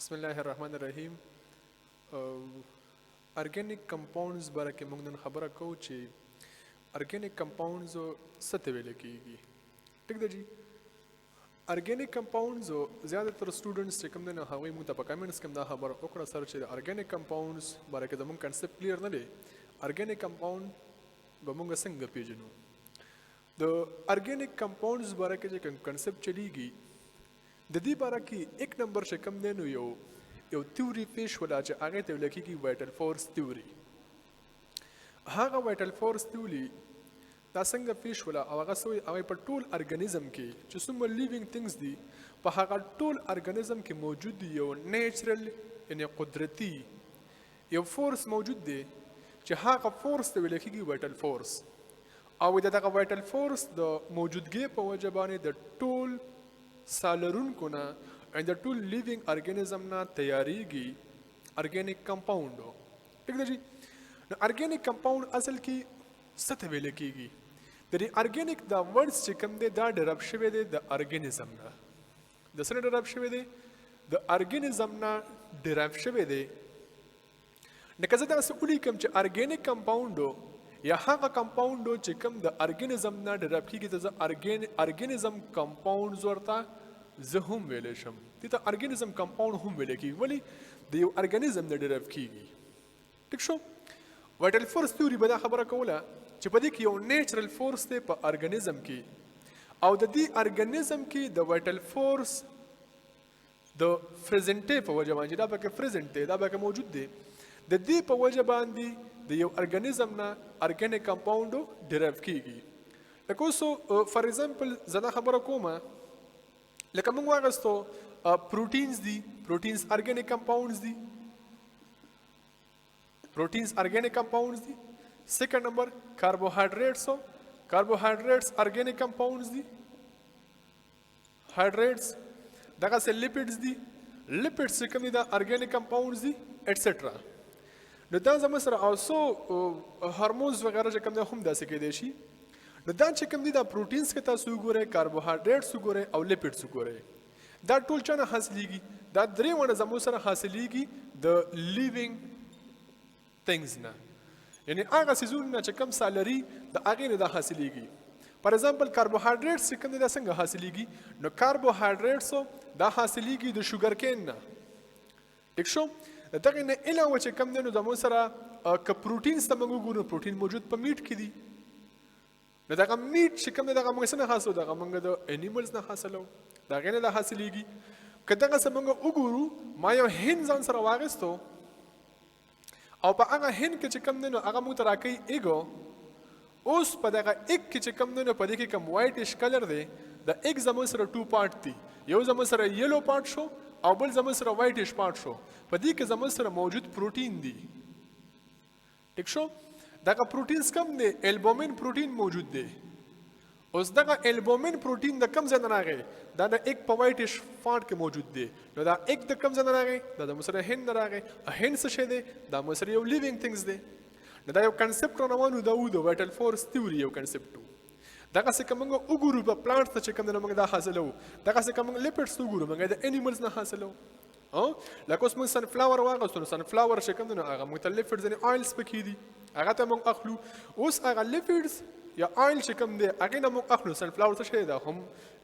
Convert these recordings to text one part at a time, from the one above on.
بسم الله الرحمن الرحیم. ارګینیک کمپاونډز باره کې موږ نن خبره کوو چې ارګینیک کمپاونډز څه ته ویل کېږي. ټیک ده جی. ارګینیک کمپاونډز زیاتره سټوډنټس چې کوم دي نو هغوی موږ ته په کمنټس کې دا خبره وکړه سر چې د ارګینیک کمپاونډز باره کې زموږ کنسپټ کلیر نه دی. ارګینیک کمپاونډ به موږ څنګه پیژنو. د ارګینیک کمپاونډز باره کې چې کنسپټ چلیږي د دې باره کې ایک نمبر چې کوم دی نو یو تیوري پیش ولا چې هغې ته ویل کېږي وایټل فورس تیوري. هغه وایټل فورس تیوري دا څنګه پیش ولا او هغه څه وایي هغې په ټول ارګنیزم کې چې څومره لیوینګ تھنګز دي په هغه ټول ارګنیزم کې موجود دي یو نیچرل یعنې قدرتي یو فورس موجود دی چې هغه فورس ته ویل کېږي وایټل فورس. او د دغه وایټل فورس د موجودګۍ په وجه باندې د ټول سالرونکو نه او د ټول لیوینګ ارګنیزم نه تیاریږي ارګینیک کمپاونډ. ټیک ده جی. نو ارګینیک کمپاونډ اصل کې څه ته ویل کېږي. د دې ارګینیک دا ورډز چې کوم دی دا ډیرپ شوی دی د ارګنیزم نه. د څه نه ډیرپ شوی دی؟ د ارګنیزم نه ډیرپ شوی دی. نو که زه داسې ولیکم چې ارګینیک کمپاونډ یا هغه کمپاونډ چې کوم د ارګنیزم نه ډیرپ کېږي ته زه ارګنیزم کمپاونډز ورته زه هم ویلی شم. دې ته ارګنیزم کمپاونډ هم ویلی کېږي. ولې د یو ارګنیزم نه ډیرپ کېږي. ټیک شو. وایټل فورس تیوري به دا خبره کوله چې په دې کې یو نیچرل فورس دی په ارګنیزم کې او د دې ارګنیزم کې د وایټل فورس د فرزنټۍ په وجه باندې دا پکې فرزنټ دی دا پکې موجود دی د دې په وجه باندې د یو ارګنیزم نه ارګینیک کمپاونډ ډیرایو کیږي. لکه اوس فار ایگزامپل زه دا خبره کوم لکه موږ واخیستو پروټینز دي. پروټینز ارګینیک کمپاونډز دي. پروټینز ارګینیک کمپاونډز دي. سیکنډ نمبر کاربوهایډریټس. کاربوهایډریټس ارګینیک کمپاونډز دي. هایډریټس دغسې لیپډز دي. لیپډز چې کوم دي دا ارګینیک کمپاونډز دي ایټسټرا. نو دا زموږ سره او څو هارمونز وغیره چې کوم دی هم داسې کیدی شي. نو دا چې کوم دي دا پروټینز کې تاسو وګورئ کاربوهایډریټس وګورئ او لیپډس وګورئ دا ټول چا نه حاصلیږي. دا درې ونه زموږ سره حاصلیږي د لیوینګ تھنګز نه. یعنې هغه څیزونه نه چې کوم سالري د هغې نه دا حاصلیږي. فار ایگزامپل کاربوهایډریټس چې کوم دی دا څنګه حاصلیږي. نو کاربوهایډریټس دا حاصلیږي د شوګر کین نه. ټیک شو. د دغې نه علاوه چې کوم دی نو زموږ سره که پروټینز ته موږ وګورو پروټین موجود په میټ کې دي. نو دغه میټ چې کوم دی دغه موږ څه نه حاصلو دغه موږ د انیملز نه حاصلو د هغې نه دا حاصلیږي. که دغسې موږ وګورو ما یو هند ځان سره واخیستو او په هغه هند کې چې کوم دی نو هغه موږ ته راکوي ایګو. اوس په دغه ایګ کې چې کوم دی نو په دې کې کوم وایټش کلر دی د ایګ زموږ سره 2 پارټ دي. یو زموږ سره یلو پارټ شو او بل زموږ سره وایټش پارټ شو. په دې کې زموږ سره موجود پروټین دی. ټیک شو. دغه پروټینز کم دی البومین پروټین موجود دی. اوس دغه البومین پروټین د کم ځای نه راغی دا د ایګ په وایټش پارټ کې موجود دی. نو دا ایګ د کم ځای نه راغی دا د موږ سره هند نه راغی. هند څه شی دی دا موږ سره یو لیوینګ تھنګز دی. نو دا یو کنسپټ روانو دا و د وایټل فورس تیوري یو کنسپټ و. دغسې که موږ وګورو په پلانټس ته چې کوم دی نو موږ دا حاصلوو. دغسې که موږ لیپډس ته وګورو موږ د انیملز نه حاصلوو. لکه اوس موږ سنفلاور واخیستو نو سنفلاور چې کوم دی نو هغه موږ ته لیپډز یعنې آیلز پکې دي هغه ته موږ اخلو. اوس هغه لیپډز یا آیل چې کوم دی هغې نه موږ اخلو. سنفلاور څه شی دی دا هم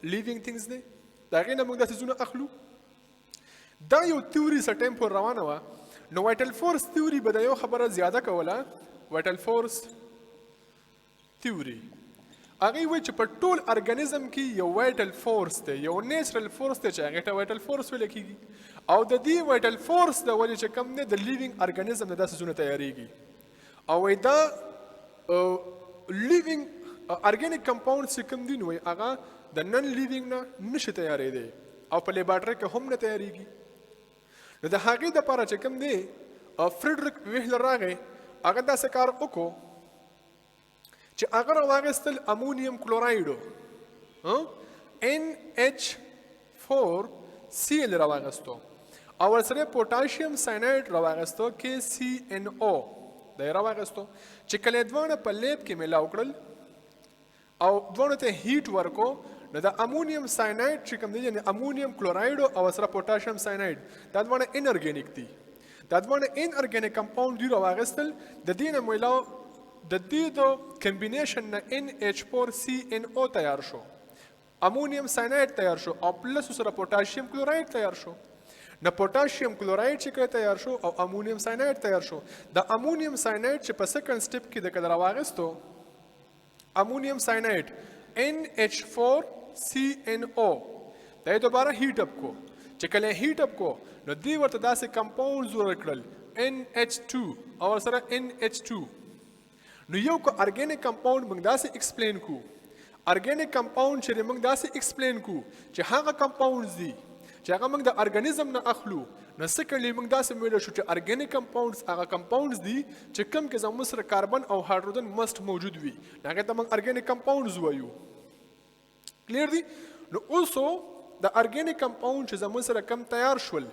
لیوینګ تھنګز دی. د هغې نه موږ دا څیزونه اخلو. دا یو تیوري څه ټایم پورې روانه وه. نو وایټل فورس تیوري به دا یو خبره زیاده کوله. وایټل فورس تیوري هغې وایي چې په ټول ارګنیزم کې یو وایټل فورس دی یو نیچرل فورس دی چې هغې ته وایټل فورس ویلی کېږي. او د دې وایټل فورس د وجې چې کوم دی د لیوینګ ارګنیزم نه دا څیزونه تیاریږي. او وایي دا لیوینګ ارګینیک کمپاونډ چې کوم دي نو وایي هغه د نن لیوینګ نه نشي تیارېدی او په لیبارټرۍ کې هم نه تیاریږي. نو د هغې دپاره چې کوم دی فریډریک ویهلر راغی هغه داسې کار وکړو چې هغه راواخیستل امونیم کلورایډو NH4Cl راواخیستو او ورسره پوټاشیم ساینایډ راواخیستو KCNO دا یې راواخیستو چې کله یې دواړه په لیب کې میلاو کړل او دوه ته هیټ ورکو نو د امونیم سایناید چې کوم دی یعنی امونیم کلوراید او سره پوتاشیم سایناید دا دوه ان ارګانیک دي دا دوه ان ارګانیک کمپاوند دی راوغستل د دې نه مولا د دې د کمبینیشن نه NH4CNO تیار شو امونیم سایناید تیار شو او پلس سره پوتاشیم کلوراید تیار شو نه پوتاشیم کلوراید چې تیار شو او امونیم سایناید تیار شو د امونیم سایناید چې په سیکنډ سټپ کې د کډه راوغستو امونیم سایناید NH4CNO دا یې دوباره هیټ اپ کو چې کله هیټ اپ کو نو دی ورته داسې کمپاوند جوړ کړل NH2 او سره NH2 نو یو کو ارګانیک کمپاوند موږ داسې ایکسپلین کو ارګانیک کمپاوند چې موږ داسې ایکسپلین کو چې هغه کمپاوندز دي چې هغه موږ د ارګانیزم نه اخلو نو سکلی موږ داسې ویل شو چې ارګانیک کمپاوندز هغه کمپاوندز دي چې کم کې زموږ سره کاربن او هایدروجن مست موجود وي هغه ته موږ ارګانیک کمپاوندز وایو کلیر دي نو اوسو د ارګانیک کمپاوند چې زموږ سره کم تیار شول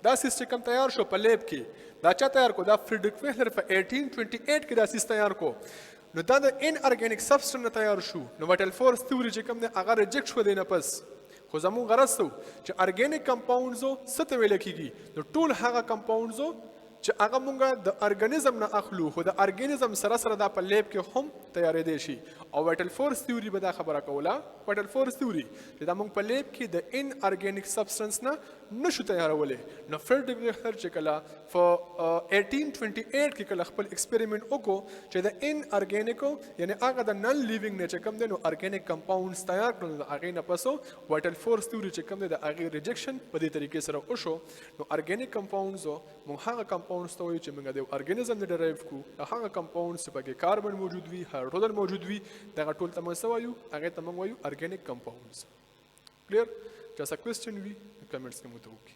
دا سیستم تیار شو په لیب کې دا چا تیار کو دا فریډریک ویلر په 1828 کې دا سیستم تیار کو نو دا د ان ارګانیک سبسټنس نه تیار شو نو وټل فورس تیوري چې کوم دی هغه ریجیکټ شو دی نه پس خو زموږ غرض ته چې ارګانیک کمپاوندزو څه ته ویل کېږي نو ټول هغه کمپاوندزو چې هغه مونږه د ارګانیزم نه اخلو خو د ارګانیزم سره سره دا په لیب کې هم تیارېدی شي او وټل فورس تیوري به دا خبره کوله وټل فورس تیوري چې دا مونږ په لیب کې د ان ارګانیک سبسټنس نه نشو تیارولی نو فریډریک ویلر چې کله په 1828 کې کله خپل ایکسپریمنټ وکړو چې د ان ارګانیکو یعنی هغه د نن لیوینګ نه چې کوم دی نو ارګانیک کمپاوندز تیار کړل د هغې نه پسو وټل فورس تیوري چې کوم دی د هغې ریجیکشن په دې طریقې سره وشو نو ارګانیک کمپاوندزو مونږ هغه کمپاوندز ته وایو چې موږ د ارګانیزم نه ډرایو کوو هغه کمپاوندز چې پکې کاربن موجود وي هایدروجن موجود وي دغه ټول ته موږ څه وایو هغې ته موږ وایو ارګانیک کمپاوندز کلیر چا څه کوېسچن وي کمنټس کې مو ته وکړي